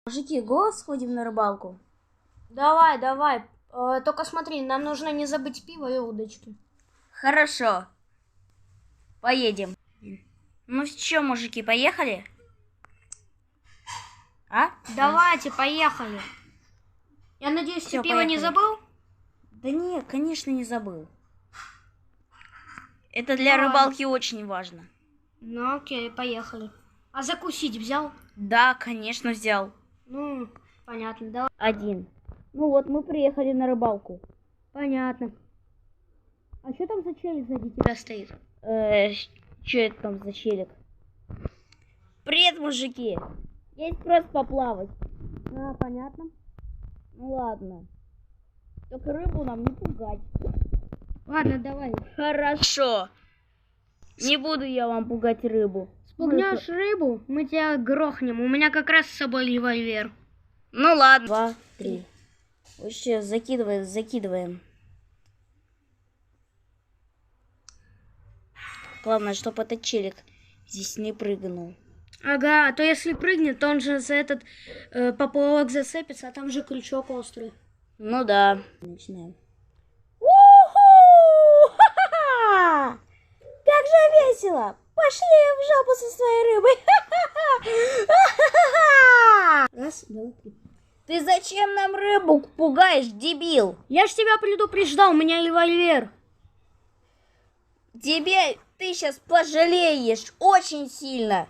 Мужики, го сходим на рыбалку? Давай, давай. Только смотри, нам нужно не забыть пиво и удочки. Хорошо. Поедем. Ну что, мужики, поехали? А? Давайте, поехали. Я надеюсь, Всё, ты пиво не поехали. забыл? Да нет, конечно, не забыл. Это для Ладно. рыбалки очень важно. Ну окей, поехали. А закусить взял? Да, конечно, взял. Ну, понятно, давай. Один. Ну вот, мы приехали на рыбалку. Понятно. А что там за челик сзади тебя стоит? Что это там за челик? Привет, мужики. Есть просто поплавать. А, понятно. Ну ладно. Только рыбу нам не пугать. Ладно, давай. Хорошо. Не буду я вам пугать рыбу. Спугнешь рыбу, мы тебя грохнем. У меня как раз с собой револьвер. Ну ладно. 2, 3. Вообще, закидываем. Главное, чтобы этот челик здесь не прыгнул. Ага, а то если прыгнет, то он же за этот поплавок зацепится, а там же крючок острый. Ну да. Начинаем. У-ху! Ха-ха-ха! Как же весело! Пошли в жопу со своей рыбой! Ха-ха-ха! Раз, два, три. Ты зачем нам рыбу пугаешь, дебил? Я ж тебя предупреждал, у меня револьвер. Ты сейчас пожалеешь очень сильно.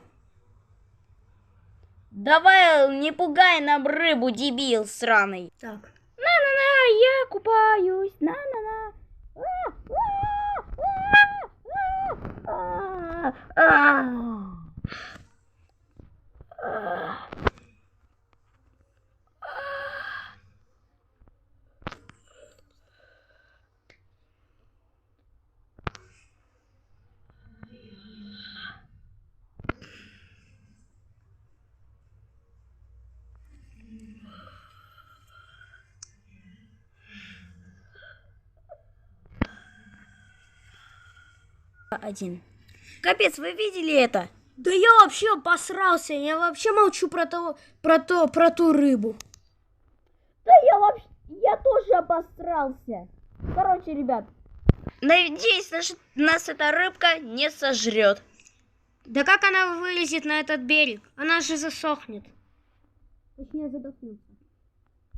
Давай, не пугай нам рыбу, дебил сраный. Так. На-на-на, я купаюсь. На-на-на. Один. Капец, вы видели это? Да я вообще посрался, я вообще молчу про ту рыбу. Да я тоже обосрался. Короче, ребят, надеюсь, нас эта рыбка не сожрет. Да как она вылезет на этот берег? Она же засохнет. Точнее, задохнется.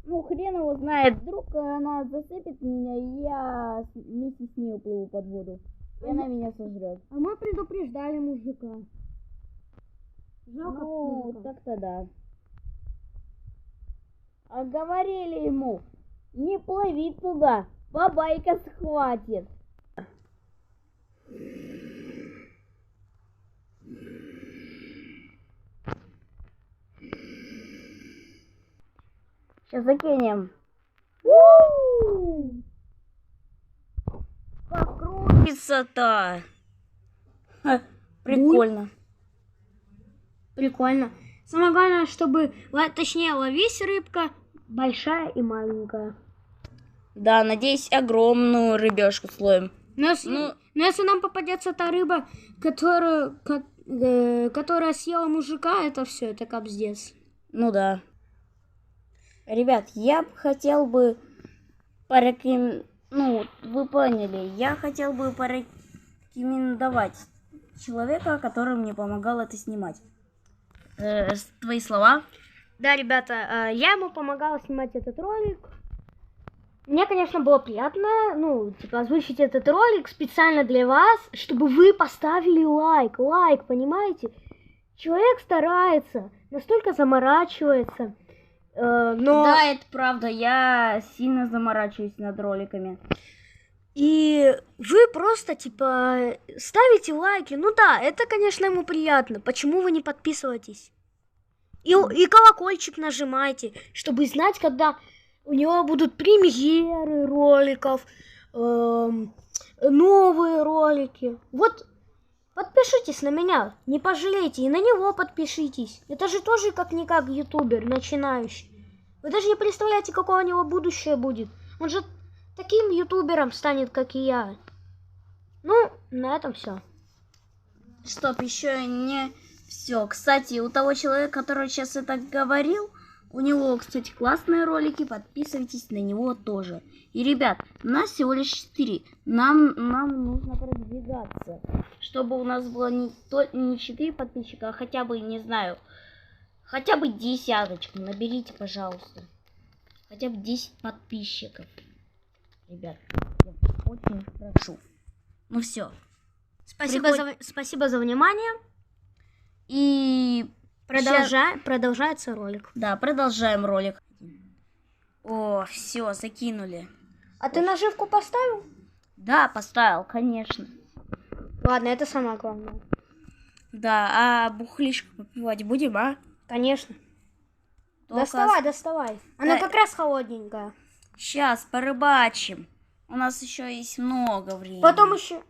Ну, хрен его знает. Вдруг она зацепит меня, и я вместе с ней уплыву под воду. И она меня сожрет. А мы предупреждали мужика. Жалко Ну, мужика. так-то да. А говорили ему, не плыви туда, бабайка схватит. Сейчас закинем. У-у-у! Как крутится-то! Прикольно. Прикольно. Самое главное, чтобы, точнее, ловись рыбка большая и маленькая. Да, надеюсь, огромную рыбешку словим. Но если нам попадется та рыба, которая съела мужика, это все, это капздец. Ну да. Ребят, я хотел бы ну, вы поняли, я хотел бы порекомендовать человека, который мне помогал это снимать. Твои слова? Да, ребята, я ему помогала снимать этот ролик. Мне, конечно, было приятно, озвучить этот ролик специально для вас, чтобы вы поставили лайк, понимаете? Человек старается, настолько заморачивается, но... Да, это правда, я сильно заморачиваюсь над роликами. И вы просто, ставите лайки. Ну да, это, конечно, ему приятно. Почему вы не подписываетесь? И колокольчик нажимайте, чтобы знать, когда у него будут премьеры роликов, новые ролики. Вот, подпишитесь на меня, не пожалейте, и на него подпишитесь. Это же тоже как-никак ютубер, начинающий. Вы даже не представляете, какое у него будущее будет. Он же таким ютубером станет, как и я. Ну, на этом все. Стоп, еще не все. Кстати, у того человека, который сейчас это говорил, У него, кстати, классные ролики, подписывайтесь на него тоже. И, ребят, нас всего лишь 4. Нам нужно продвигаться, чтобы у нас было не 4 подписчика, а хотя бы, не знаю, хотя бы 10. Наберите, пожалуйста. Хотя бы 10 подписчиков. Ребят, я очень прошу. Ну все. Спасибо за внимание. И продолжается ролик. Да, продолжаем ролик. О, все, закинули. А ты наживку поставил? Да, поставил, конечно. Ладно, это самое главное. Да, а бухлишко попивать будем, а? Конечно. Только Доставай. Она как раз холодненькая. Сейчас порыбачим. У нас еще есть много времени. Потом еще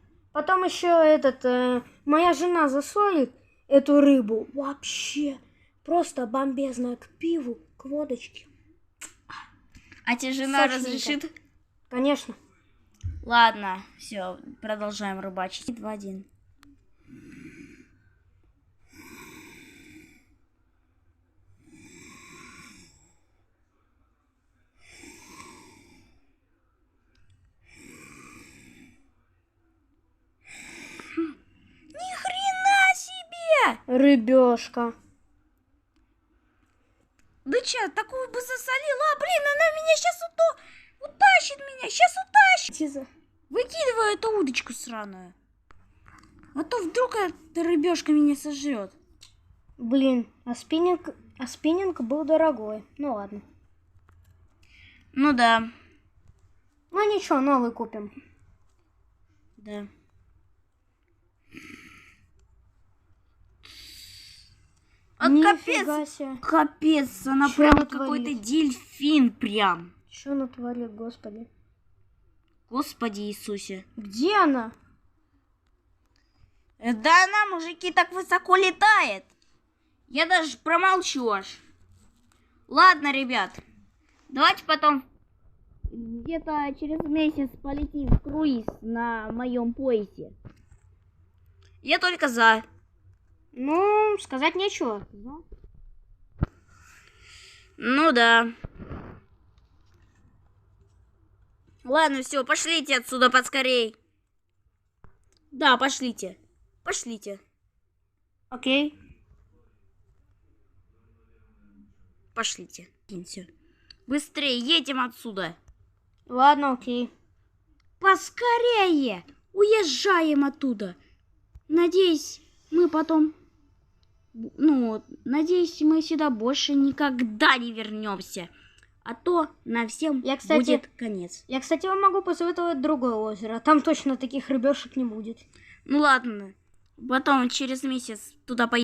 моя жена засолит эту рыбу. Вообще просто бомбезная к пиву, к водочке. А тебе жена Сочненько. разрешит? Конечно. Ладно, все, продолжаем рыбачить. 2-1. Ни хрена себе! Рыбешка. Да че, такую бы засолила? Блин, она меня сейчас утащит меня, сейчас утащит. Выкидываю эту удочку сраную. А то вдруг эта рыбешка меня сожрет. Блин, а спиннинг был дорогой. Ну ладно. Ну да. Ну ничего, новый купим. Да. А Нифига себе. капец, она Чё прям натворили? какой-то дельфин прям. Что натворили, господи? Господи Иисусе. Где она? Да она, мужики, так высоко летает. Я даже промолчу аж. Ладно, ребят. Давайте потом где-то через месяц полетим в круиз на моем поясе. Я только за. Ну, сказать нечего. Ну да. Ладно, все, пошлите отсюда подскорей. Да, пошлите. Пошлите. Окей. Пошлите. Все. Быстрее едем отсюда. Ладно, окей. Поскорее. Уезжаем оттуда. Надеюсь, мы потом... надеюсь, мы сюда больше никогда не вернемся. А то на всем будет конец. Я, кстати, вам могу посоветовать другое озеро. Там точно таких рыбешек не будет. Ну ладно. Потом через месяц туда поедем.